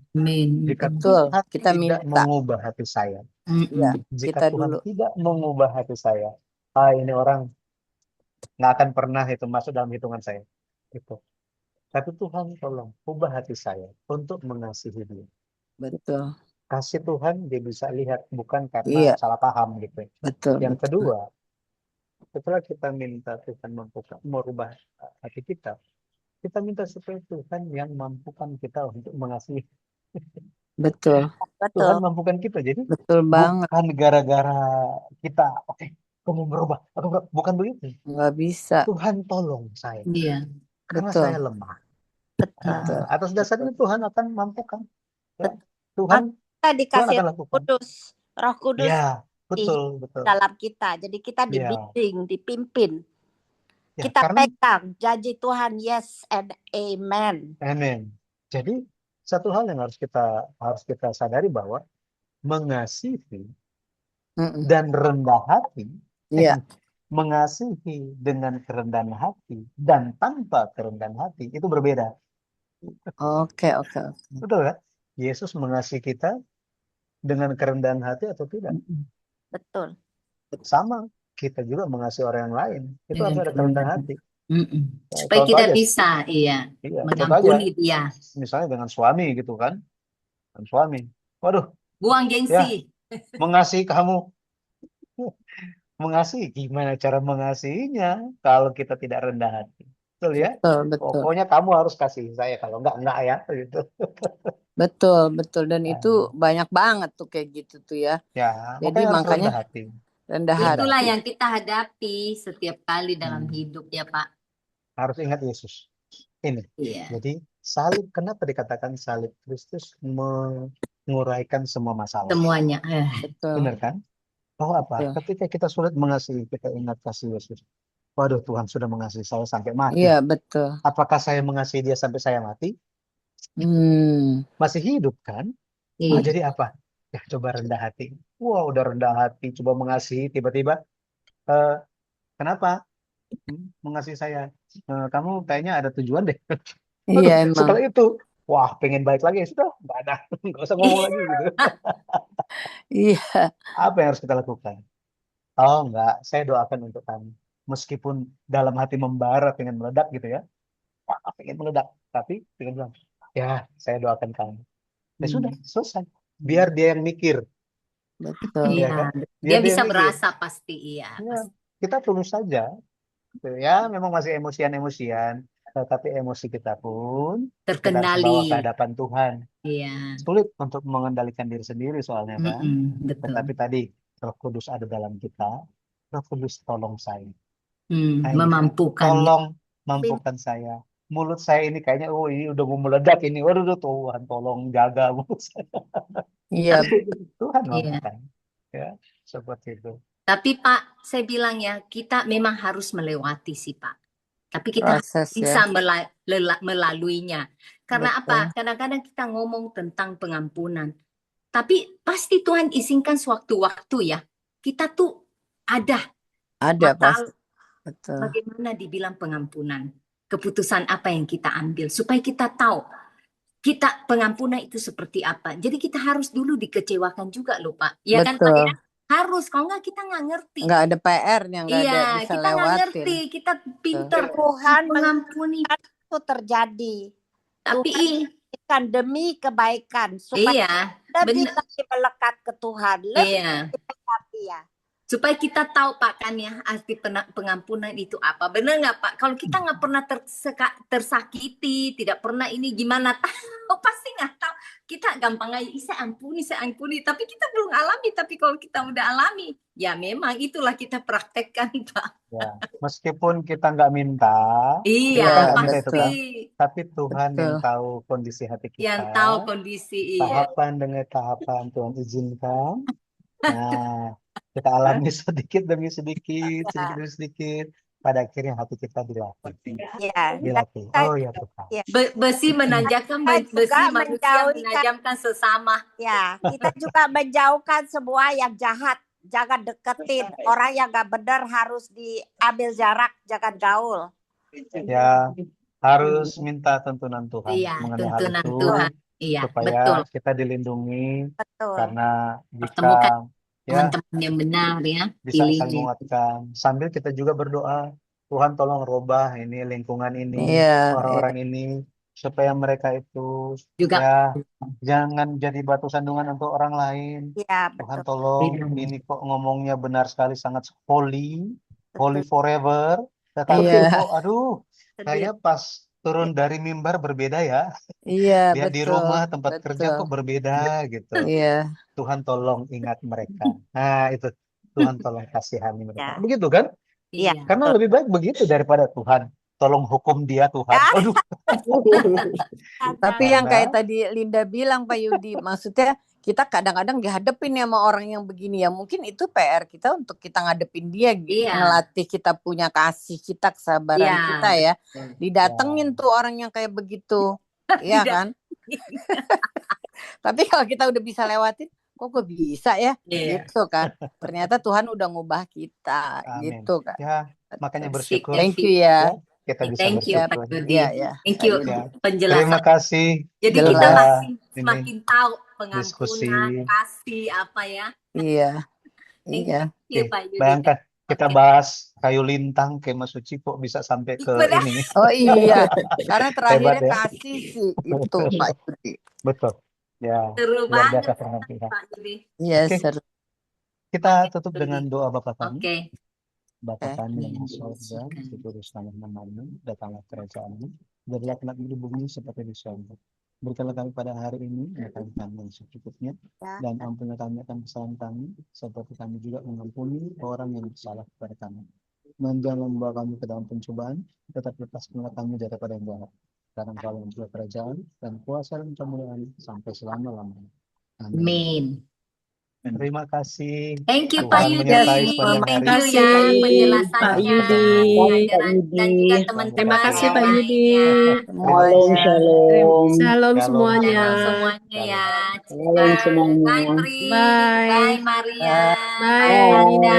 jika Tuhan kita tidak mengubah hati saya, jika Tuhan tidak mengubah hati saya, ini orang nggak akan pernah itu masuk dalam hitungan saya. Itu. Tapi Tuhan tolong ubah hati saya untuk mengasihi dia. Betul. Kasih Tuhan dia bisa lihat bukan karena salah paham gitu. Yang kedua, setelah kita minta Tuhan merubah hati kita minta supaya Tuhan yang mampukan kita untuk mengasihi. Betul, Tuhan Betul. mampukan kita. Jadi betul banget. bukan gara-gara kita, oke, kamu berubah, bukan begitu. Nggak bisa. Tuhan tolong saya Iya. karena Betul, saya lemah. betul. Atas dasarnya Tuhan akan mampukan. Ya. Betul. Tuhan Kita dikasih akan Roh lakukan. Kudus. Roh Kudus Ya, di betul. dalam kita. Jadi kita Ya, dibimbing, dipimpin. ya, Kita karena pegang janji Tuhan, yes and amen. amen. Jadi satu hal yang harus kita sadari bahwa mengasihi Mm-mm. dan rendah hati, Iya, mengasihi dengan kerendahan hati dan tanpa kerendahan hati itu berbeda. oke. Betul kan? Yesus mengasihi kita dengan kerendahan hati atau tidak? Mm-mm. Betul. Sama, kita juga mengasihi orang yang lain. Itu harus ada kerendahan hati. Mm-mm. Ya, Supaya contoh kita aja, bisa, iya, contoh aja, mengampuni dia. misalnya dengan suami gitu kan. Dan suami, waduh, Buang ya, gengsi. mengasihi kamu. Mengasihi, gimana cara mengasihinya kalau kita tidak rendah hati? Betul ya? Betul. Pokoknya kamu harus kasih saya, kalau enggak ya, gitu. Betul. Dan Nah, itu banyak banget tuh kayak gitu tuh ya. ya, Jadi makanya harus makanya rendah hati. rendah Rendah Itulah hati. yang kita hadapi setiap kali dalam Hmm, hidup ya Pak. harus ingat Yesus. Ini. Iya. Jadi salib, kenapa dikatakan salib? Kristus menguraikan semua masalah. Semuanya. Betul. Benar kan? Bahwa apa? Betul. Ketika kita sulit mengasihi, kita ingat kasih Yesus. Waduh, Tuhan sudah mengasihi saya sampai mati. Iya, betul. Apakah saya mengasihi dia sampai saya mati? Masih hidup kan? Iya. Jadi apa? Ya, coba rendah hati. Wah, udah rendah hati, coba mengasihi, tiba-tiba, kenapa mengasihi saya? Kamu kayaknya ada tujuan deh. Waduh, Iya emang. setelah itu, wah, pengen baik lagi. Sudah, nggak ada. Nggak usah ngomong lagi gitu. Iya. Apa yang harus kita lakukan? Oh, enggak. Saya doakan untuk kamu. Meskipun dalam hati membara, pengen meledak gitu ya. Wah, pengen meledak. Tapi, pengen bilang, ya, saya doakan kamu. Ya sudah, selesai. Biar dia yang mikir. Betul. Ya Iya. kan? Dia Biar bisa yang mikir. berasa pasti iya. Ya, kita tulus saja. Ya, memang masih emosian-emosian. Tetapi emosi kita pun kita harus bawa ke Terkendali. hadapan Tuhan. Iya. Sulit untuk mengendalikan diri sendiri soalnya kan. Betul. Tetapi tadi Roh Kudus ada dalam kita. Roh Kudus tolong saya. Memampukan. Tolong mampukan saya. Mulut saya ini kayaknya, ini udah mau meledak ini. Waduh, Tuhan tolong jaga mulut saya. Iya. Tuhan Iya. mampukan. Ya, seperti itu. Tapi Pak, saya bilang ya, kita memang harus melewati sih Pak. Tapi kita Proses bisa ya. melaluinya. Karena Betul. apa? Kadang-kadang kita ngomong tentang pengampunan. Tapi pasti Tuhan izinkan sewaktu-waktu ya. Kita tuh ada Ada masalah. pasti. Betul. Bagaimana dibilang pengampunan? Keputusan apa yang kita ambil? Supaya kita tahu kita pengampunan itu seperti apa. Jadi kita harus dulu dikecewakan juga loh Pak. Ya kan Pak Betul. ya? Harus, kalau nggak kita nggak ngerti. Nggak ada PR-nya, nggak ada Iya, bisa kita nggak lewatin. ngerti. Kita pinter Tuhan mengampuni. itu terjadi. Tapi Tuhan demi kebaikan. Supaya iya, lebih benar. lagi melekat ke Tuhan. Lebih Iya. dekat dia. Supaya kita tahu Pak kan ya arti pengampunan itu apa. Benar nggak Pak? Kalau kita nggak pernah tersakiti, tidak pernah ini gimana tahu, pasti nggak tahu. Kita gampang aja, saya ampuni. Tapi kita belum alami. Tapi kalau kita udah alami, ya memang itulah kita praktekkan Pak. Ya, meskipun kita nggak minta, Iya, kita nggak minta itu pasti. kan. Tapi Tuhan yang Betul. tahu kondisi hati kita. Yang tahu kondisi, iya. Tahapan demi tahapan Tuhan izinkan. Nah, kita alami sedikit demi sedikit. Pada akhirnya hati kita dilatih. Ya, Dilatih. Oh ya Tuhan. ya. Besi menanjakan, Kita besi juga manusia menjauhkan. menajamkan sesama. Ya, kita juga menjauhkan semua yang jahat. Jangan deketin. Orang yang gak benar harus diambil jarak, jangan gaul. Ya, harus minta tuntunan Tuhan Iya, mengenai hal tuntunan itu. Tuhan. Iya, Supaya betul. kita dilindungi. Betul. Karena Pertemukan jika teman-teman yang benar ya. bisa saling Pilih. menguatkan. Sambil kita juga berdoa, Tuhan tolong rubah ini lingkungan ini, Iya. orang-orang ini, supaya mereka itu Juga ya jangan jadi batu sandungan untuk orang lain. Ya, Tuhan betul. tolong, ini kok ngomongnya benar sekali, sangat holy forever. Tetapi Iya. kok, aduh, saya pas turun dari mimbar berbeda ya. Iya, Lihat di betul, rumah, tempat kerja kok betul. berbeda gitu. Iya, Tuhan tolong ingat mereka. Nah, itu Tuhan tolong kasihani mereka. Ya. Begitu kan? Iya, Iya. Karena lebih baik begitu daripada Tuhan tolong hukum dia Tuhan. Ya. Aduh, tapi yang karena kayak tadi Linda bilang Pak Yudi, maksudnya kita kadang-kadang dihadapin ya sama orang yang begini ya. Mungkin itu PR kita untuk kita ngadepin dia, Iya. ngelatih kita punya kasih kita, kesabaran Iya. kita ya. Didatengin tuh orang yang kayak begitu. Iya kan? Tapi kalau kita udah bisa lewatin, kok gue bisa ya? Iya. Gitu kan. Ternyata Tuhan udah ngubah kita, amin. gitu kan. Ya, makanya Asik, bersyukur Thank you ya. ya. Kita bisa Thank you Pak bersyukur. Yudi. Iya, ya. Thank you Ya. penjelasan. Terima kasih Jadi Jelas. kita sudah masih ini semakin tahu diskusi. pengampunan, kasih apa ya. Iya. Thank Iya. you Oke, Pak Yudi. bayangkan kita Oke. bahas kayu lintang kemah suci kok bisa sampai ke Benar. ini. Oh iya, karena terakhirnya Hebat ya. kasih sih itu Pak Yudi. Betul. Ya, Seru luar banget biasa firman Tuhan. Pak Yudi. Iya, Oke. seru. Kita Oke, tutup Yudi. dengan doa Bapa kami. Oke. Bapa Oke. kami yang di surga, dikuduskanlah namamu, datanglah kerajaanmu, jadilah kehendak-mu di bumi seperti di surga. Berikanlah kami pada hari ini makan kami yang secukupnya, Ya. dan ampunilah kami akan kesalahan kami, seperti kami juga mengampuni orang yang bersalah kepada kami. Dan jangan membawa kami ke dalam pencobaan, tetapi lepaskanlah kami daripada yang jahat. Karena Engkau yang punya kerajaan dan kuasa dan kemuliaan sampai selama-lamanya. Amin. Amin. Terima kasih. Thank you Tuhan Pak Yudi. menyertai sepanjang Thank hari. you ya Pak penjelasannya, Yudi. pengajaran dan juga Terima teman-teman kasih yang Pak Yudi. lainnya. Terima Shalom, kasih. shalom. Shalom Shalom, semuanya. Shalom shalom. semuanya ya. Shalom semuanya. Bye Pri. Bye. Bye Maria. Bye. Bye Linda.